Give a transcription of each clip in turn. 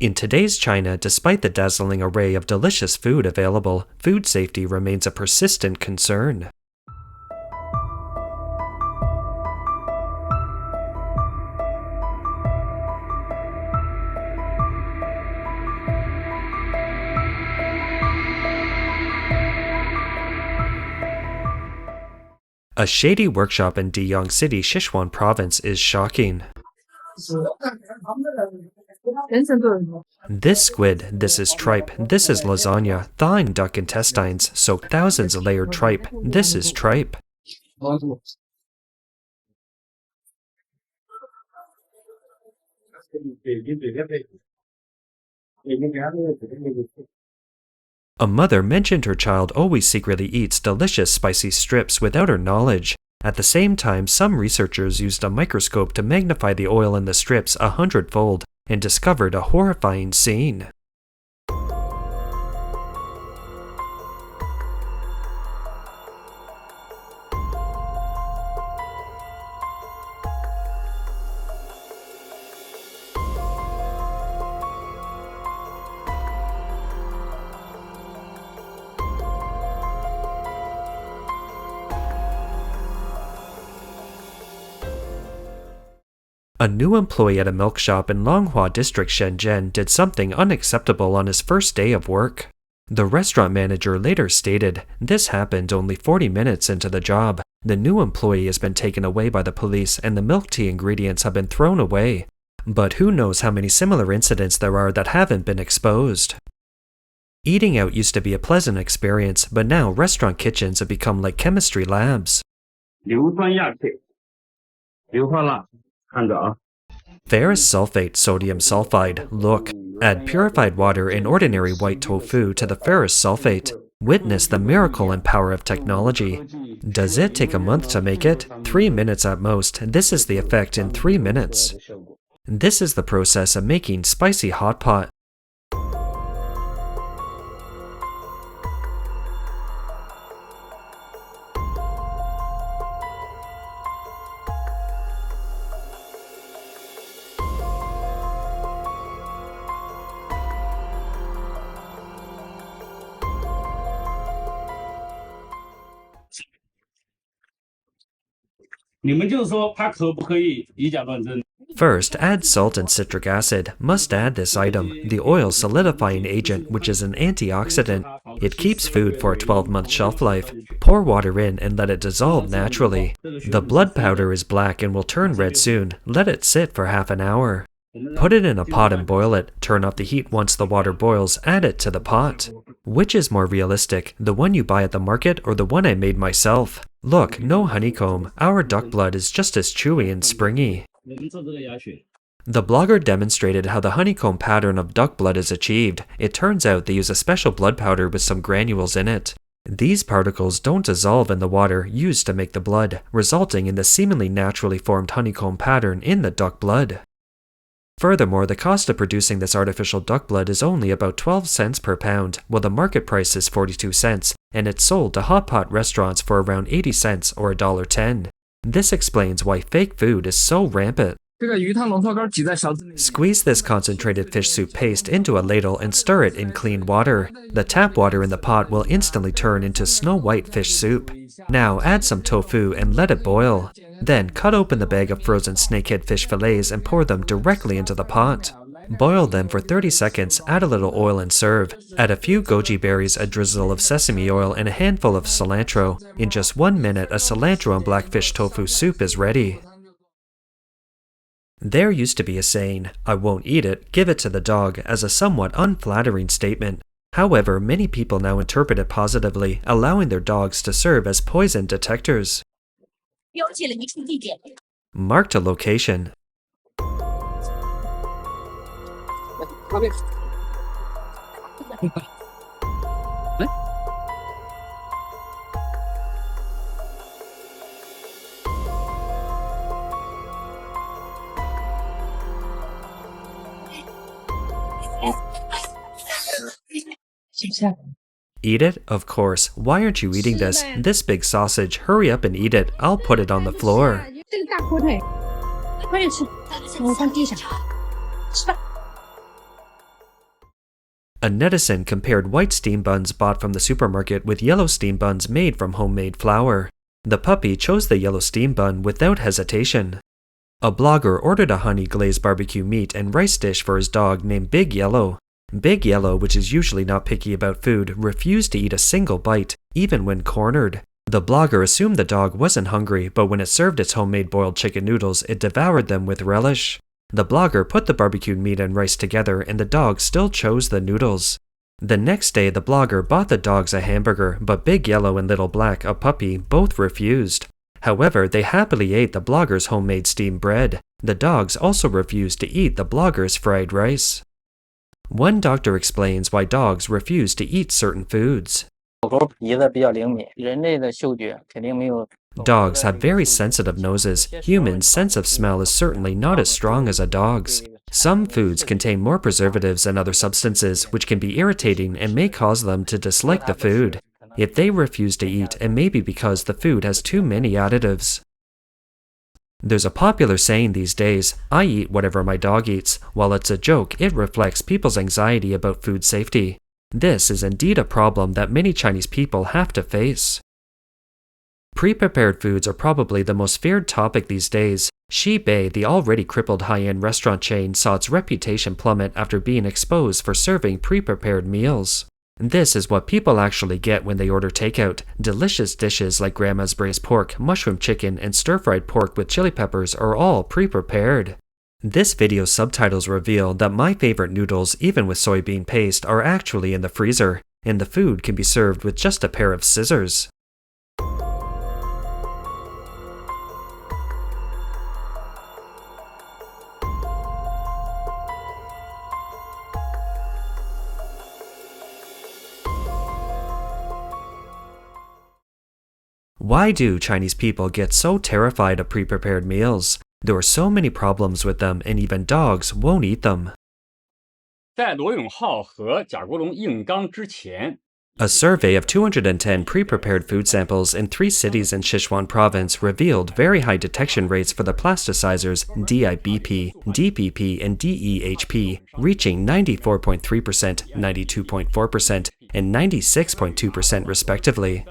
In today's China, despite the dazzling array of delicious food available, food safety remains a persistent concern. A shady workshop in Deyong City, Sichuan Province is shocking. This squid, this is tripe, this is lasagna, thawing duck intestines, soak thousands of layered tripe, this is tripe. A mother mentioned her child always secretly eats delicious spicy strips without her knowledge. At the same time, some researchers used a microscope to magnify the oil in the strips 100-fold and discovered a horrifying scene. A new employee at a milk shop in Longhua District, Shenzhen, did something unacceptable on his first day of work. The restaurant manager later stated, "This happened only 40 minutes into the job. The new employee has been taken away by the police and the milk tea ingredients have been thrown away." But who knows how many similar incidents there are that haven't been exposed. Eating out used to be a pleasant experience, but now restaurant kitchens have become like chemistry labs. Ferrous sulfate, sodium sulfide. Look, add purified water and ordinary white tofu to the ferrous sulfate. Witness the miracle and power of technology. Does it take a month to make it? 3 minutes at most. This is the effect in 3 minutes. This is the process of making spicy hot pot. First, add salt and citric acid. Must add this item, the oil solidifying agent, which is an antioxidant. It keeps food for a 12-month shelf life. Pour water in and let it dissolve naturally. The blood powder is black and will turn red soon. Let it sit for half an hour. Put it in a pot and boil it. Turn off the heat once the water boils. Add it to the pot. Which is more realistic, the one you buy at the market or the one I made myself? Look, no honeycomb. Our duck blood is just as chewy and springy. The blogger demonstrated how the honeycomb pattern of duck blood is achieved. It turns out they use a special blood powder with some granules in it. These particles don't dissolve in the water used to make the blood, resulting in the seemingly naturally formed honeycomb pattern in the duck blood. Furthermore, the cost of producing this artificial duck blood is only about 12 cents per pound, while the market price is 42 cents, and it's sold to hot pot restaurants for around 80 cents or $1.10. This explains why fake food is so rampant. Squeeze this concentrated fish soup paste into a ladle and stir it in clean water. The tap water in the pot will instantly turn into snow white fish soup. Now add some tofu and let it boil. Then cut open the bag of frozen snakehead fish fillets and pour them directly into the pot. Boil them for 30 seconds, add a little oil and serve. Add a few goji berries, a drizzle of sesame oil, and a handful of cilantro. In just 1 minute, a cilantro and blackfish tofu soup is ready. There used to be a saying, "I won't eat it, give it to the dog," as a somewhat unflattering statement. However, many people now interpret it positively, allowing their dogs to serve as poison detectors. Marked a location. Eat it? Of course. Why aren't you eating this? This big sausage. Hurry up and eat it. I'll put it on the floor. A netizen compared white steam buns bought from the supermarket with yellow steam buns made from homemade flour. The puppy chose the yellow steam bun without hesitation. A blogger ordered a honey glazed barbecue meat and rice dish for his dog named Big Yellow. Big Yellow, which is usually not picky about food, refused to eat a single bite, even when cornered. The blogger assumed the dog wasn't hungry, but when it served its homemade boiled chicken noodles, it devoured them with relish. The blogger put the barbecued meat and rice together, and the dog still chose the noodles. The next day, the blogger bought the dogs a hamburger, but Big Yellow and Little Black, a puppy, both refused. However, they happily ate the blogger's homemade steamed bread. The dogs also refused to eat the blogger's fried rice. One doctor explains why dogs refuse to eat certain foods. Dogs have very sensitive noses. Humans' sense of smell is certainly not as strong as a dog's. Some foods contain more preservatives and other substances, which can be irritating and may cause them to dislike the food. If they refuse to eat, it may be because the food has too many additives. There's a popular saying these days, "I eat whatever my dog eats." While it's a joke, it reflects people's anxiety about food safety. This is indeed a problem that many Chinese people have to face. Pre-prepared foods are probably the most feared topic these days. Xibei, the already crippled high-end restaurant chain, saw its reputation plummet after being exposed for serving pre-prepared meals. This is what people actually get when they order takeout. Delicious dishes like grandma's braised pork, mushroom chicken, and stir-fried pork with chili peppers are all pre-prepared. This video's subtitles reveal that my favorite noodles, even with soybean paste, are actually in the freezer, and the food can be served with just a pair of scissors. Why do Chinese people get so terrified of pre-prepared meals? There are so many problems with them, and even dogs won't eat them. A survey of 210 pre-prepared food samples in 3 cities in Sichuan province revealed very high detection rates for the plasticizers DIBP, DPP, and DEHP, reaching 94.3%, 92.4%, and 96.2% respectively.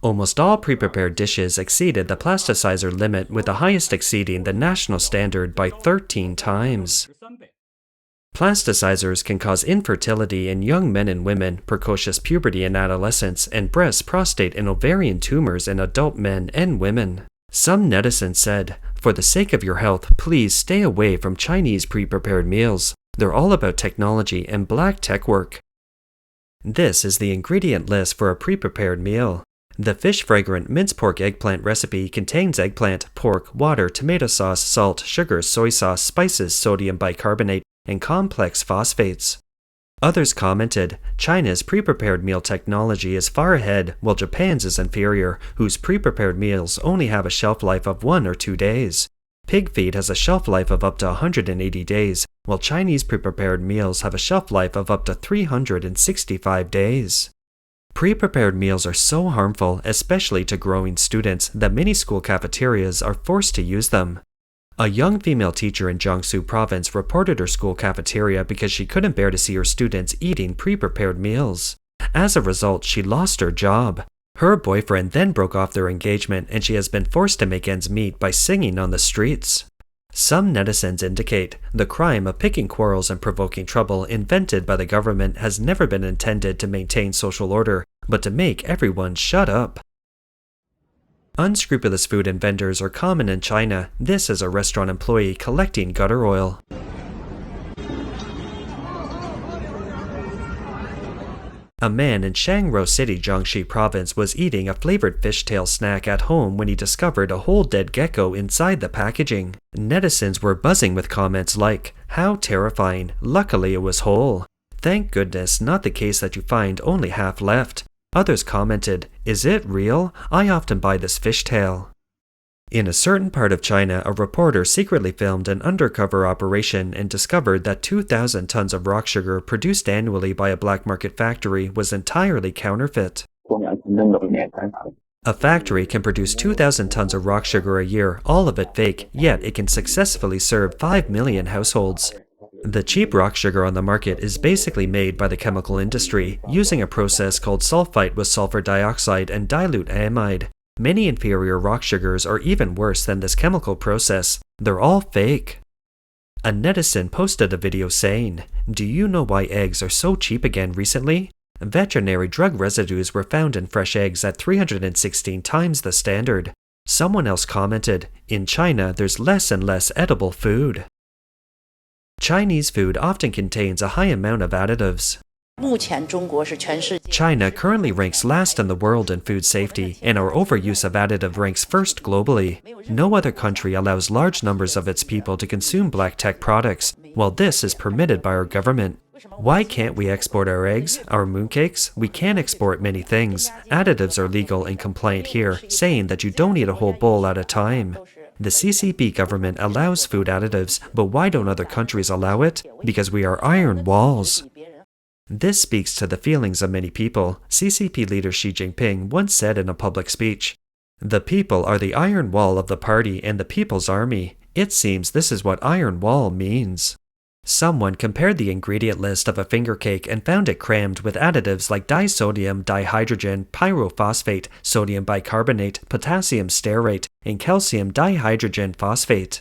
Almost all pre-prepared dishes exceeded the plasticizer limit, with the highest exceeding the national standard by 13 times. Plasticizers can cause infertility in young men and women, precocious puberty in adolescents, and breast, prostate, and ovarian tumors in adult men and women. Some netizens said, "For the sake of your health, please stay away from Chinese pre-prepared meals. They're all about technology and black tech work." This is the ingredient list for a pre-prepared meal. The fish-fragrant minced pork eggplant recipe contains eggplant, pork, water, tomato sauce, salt, sugar, soy sauce, spices, sodium bicarbonate, and complex phosphates. Others commented, China's pre-prepared meal technology is far ahead, while Japan's is inferior, whose pre-prepared meals only have a shelf life of 1 or 2 days. Pig feed has a shelf life of up to 180 days, while Chinese pre-prepared meals have a shelf life of up to 365 days. Pre-prepared meals are so harmful, especially to growing students, that many school cafeterias are forced to use them. A young female teacher in Jiangsu province reported her school cafeteria because she couldn't bear to see her students eating pre-prepared meals. As a result, she lost her job. Her boyfriend then broke off their engagement, and she has been forced to make ends meet by singing on the streets. Some netizens indicate the crime of picking quarrels and provoking trouble invented by the government has never been intended to maintain social order, but to make everyone shut up. Unscrupulous food vendors are common in China. This is a restaurant employee collecting gutter oil. A man in Shangrao City, Jiangxi province was eating a flavored fishtail snack at home when he discovered a whole dead gecko inside the packaging. Netizens were buzzing with comments like, "How terrifying, luckily it was whole. Thank goodness, not the case that you find only half left." Others commented, "Is it real? I often buy this fishtail." In a certain part of China, a reporter secretly filmed an undercover operation and discovered that 2,000 tons of rock sugar produced annually by a black market factory was entirely counterfeit. A factory can produce 2,000 tons of rock sugar a year, all of it fake, yet it can successfully serve 5 million households. The cheap rock sugar on the market is basically made by the chemical industry, using a process called sulfite with sulfur dioxide and dilute amide. Many inferior rock sugars are even worse than this chemical process. They're all fake. A netizen posted a video saying, "Do you know why eggs are so cheap again recently? Veterinary drug residues were found in fresh eggs at 316 times the standard." Someone else commented, "In China, there's less and less edible food." Chinese food often contains a high amount of additives. China currently ranks last in the world in food safety, and our overuse of additive ranks first globally. No other country allows large numbers of its people to consume black tech products, while this is permitted by our government. Why can't we export our eggs, our mooncakes? We can export many things. Additives are legal and compliant here, saying that you don't eat a whole bowl at a time. The CCP government allows food additives, but why don't other countries allow it? Because we are iron walls. This speaks to the feelings of many people. CCP leader Xi Jinping once said in a public speech, "The people are the iron wall of the party and the people's army." It seems this is what iron wall means. Someone compared the ingredient list of a finger cake and found it crammed with additives like disodium dihydrogen pyrophosphate, sodium bicarbonate, potassium stearate, and calcium dihydrogen phosphate.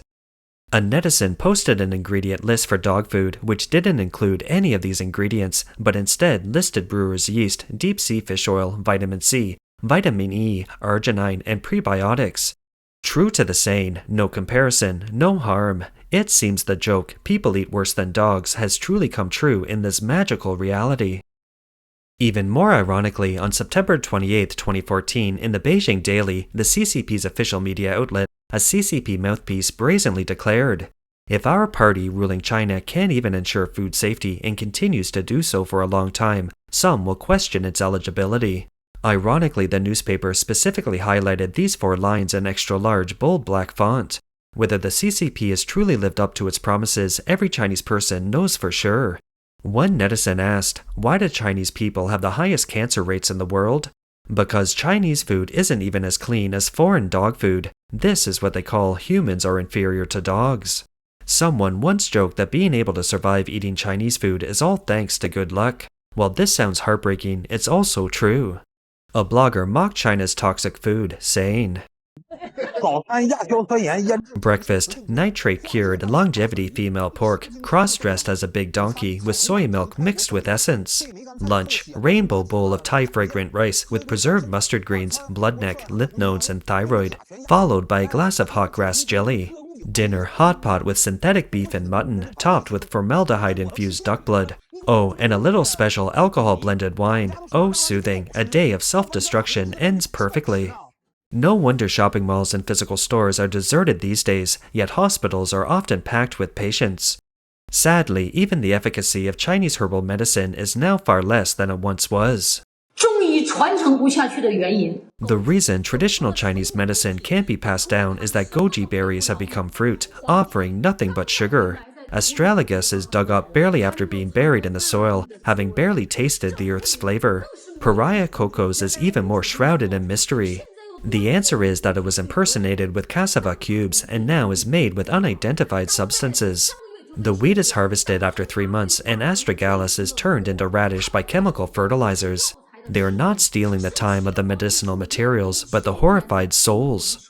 A netizen posted an ingredient list for dog food which didn't include any of these ingredients, but instead listed brewer's yeast, deep sea fish oil, vitamin C, vitamin E, arginine, and prebiotics. True to the saying, no comparison, no harm. It seems the joke, "people eat worse than dogs," has truly come true in this magical reality. Even more ironically, on September 28, 2014, in the Beijing Daily, the CCP's official media outlet, a CCP mouthpiece brazenly declared, "If our party ruling China can't even ensure food safety and continues to do so for a long time, some will question its eligibility." Ironically, the newspaper specifically highlighted these 4 lines in extra-large, bold black font. Whether the CCP has truly lived up to its promises, every Chinese person knows for sure. One netizen asked, "Why do Chinese people have the highest cancer rates in the world?" Because Chinese food isn't even as clean as foreign dog food. This is what they call humans are inferior to dogs. Someone once joked that being able to survive eating Chinese food is all thanks to good luck. While this sounds heartbreaking, it's also true. A blogger mocked China's toxic food, saying, "Breakfast, nitrate-cured longevity female pork, cross-dressed as a big donkey with soy milk mixed with essence. Lunch, rainbow bowl of Thai fragrant rice with preserved mustard greens, blood neck, lymph nodes, and thyroid, followed by a glass of hot grass jelly. Dinner, hot pot with synthetic beef and mutton, topped with formaldehyde-infused duck blood. Oh, and a little special alcohol-blended wine. Oh, soothing, a day of self-destruction ends perfectly." No wonder shopping malls and physical stores are deserted these days, yet hospitals are often packed with patients. Sadly, even the efficacy of Chinese herbal medicine is now far less than it once was. The reason traditional Chinese medicine can't be passed down is that goji berries have become fruit, offering nothing but sugar. Astragalus is dug up barely after being buried in the soil, having barely tasted the earth's flavor. Pariah cocos is even more shrouded in mystery. The answer is that it was impersonated with cassava cubes and now is made with unidentified substances. The wheat is harvested after 3 months and astragalus is turned into radish by chemical fertilizers. They are not stealing the time of the medicinal materials, but the horrified souls.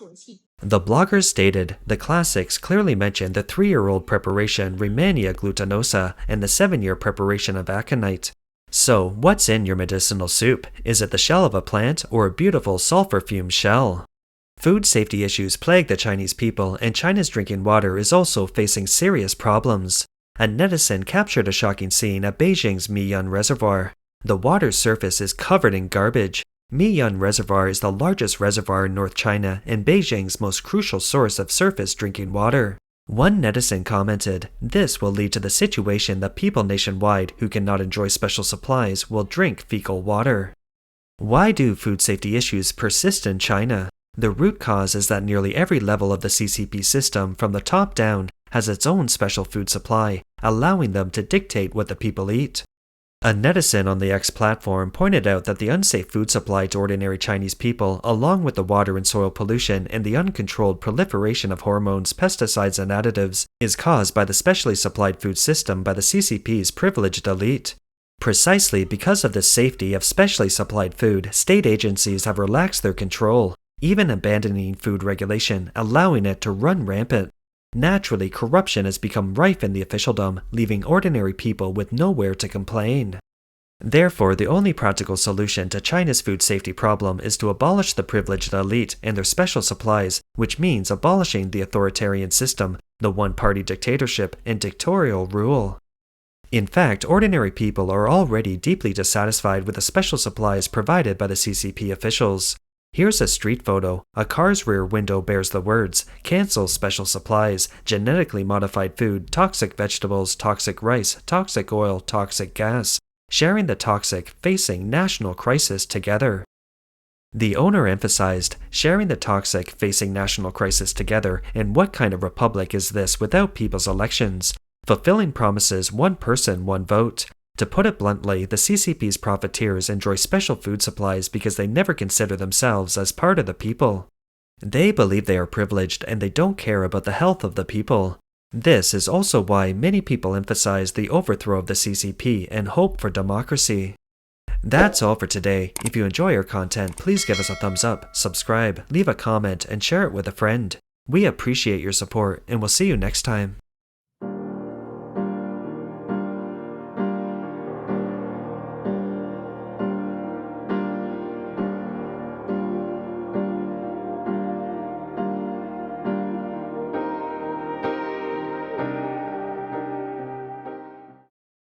The bloggers stated, the classics clearly mention the 3-year-old preparation Rehmannia glutinosa and the 7-year preparation of aconite. So, what's in your medicinal soup? Is it the shell of a plant or a beautiful sulfur-fumed shell? Food safety issues plague the Chinese people, and China's drinking water is also facing serious problems. A netizen captured a shocking scene at Beijing's Miyun Reservoir. The water's surface is covered in garbage. Miyun Reservoir is the largest reservoir in North China and Beijing's most crucial source of surface drinking water. One netizen commented, "This will lead to the situation that people nationwide who cannot enjoy special supplies will drink fecal water." Why do food safety issues persist in China? The root cause is that nearly every level of the CCP system, from the top down, has its own special food supply, allowing them to dictate what the people eat. A netizen on the X platform pointed out that the unsafe food supply to ordinary Chinese people, along with the water and soil pollution and the uncontrolled proliferation of hormones, pesticides, and additives, is caused by the specially supplied food system by the CCP's privileged elite. Precisely because of the safety of specially supplied food, state agencies have relaxed their control, even abandoning food regulation, allowing it to run rampant. Naturally, corruption has become rife in the officialdom, leaving ordinary people with nowhere to complain. Therefore, the only practical solution to China's food safety problem is to abolish the privileged elite and their special supplies, which means abolishing the authoritarian system, the one-party dictatorship, and dictatorial rule. In fact, ordinary people are already deeply dissatisfied with the special supplies provided by the CCP officials. Here's a street photo. A car's rear window bears the words, "Cancel special supplies, genetically modified food, toxic vegetables, toxic rice, toxic oil, toxic gas, sharing the toxic, facing national crisis together." The owner emphasized, sharing the toxic, facing national crisis together, and what kind of republic is this without people's elections? Fulfilling promises, one person, one vote. To put it bluntly, the CCP's profiteers enjoy special food supplies because they never consider themselves as part of the people. They believe they are privileged and they don't care about the health of the people. This is also why many people emphasize the overthrow of the CCP and hope for democracy. That's all for today. If you enjoy our content, please give us a thumbs up, subscribe, leave a comment, and share it with a friend. We appreciate your support, and we'll see you next time.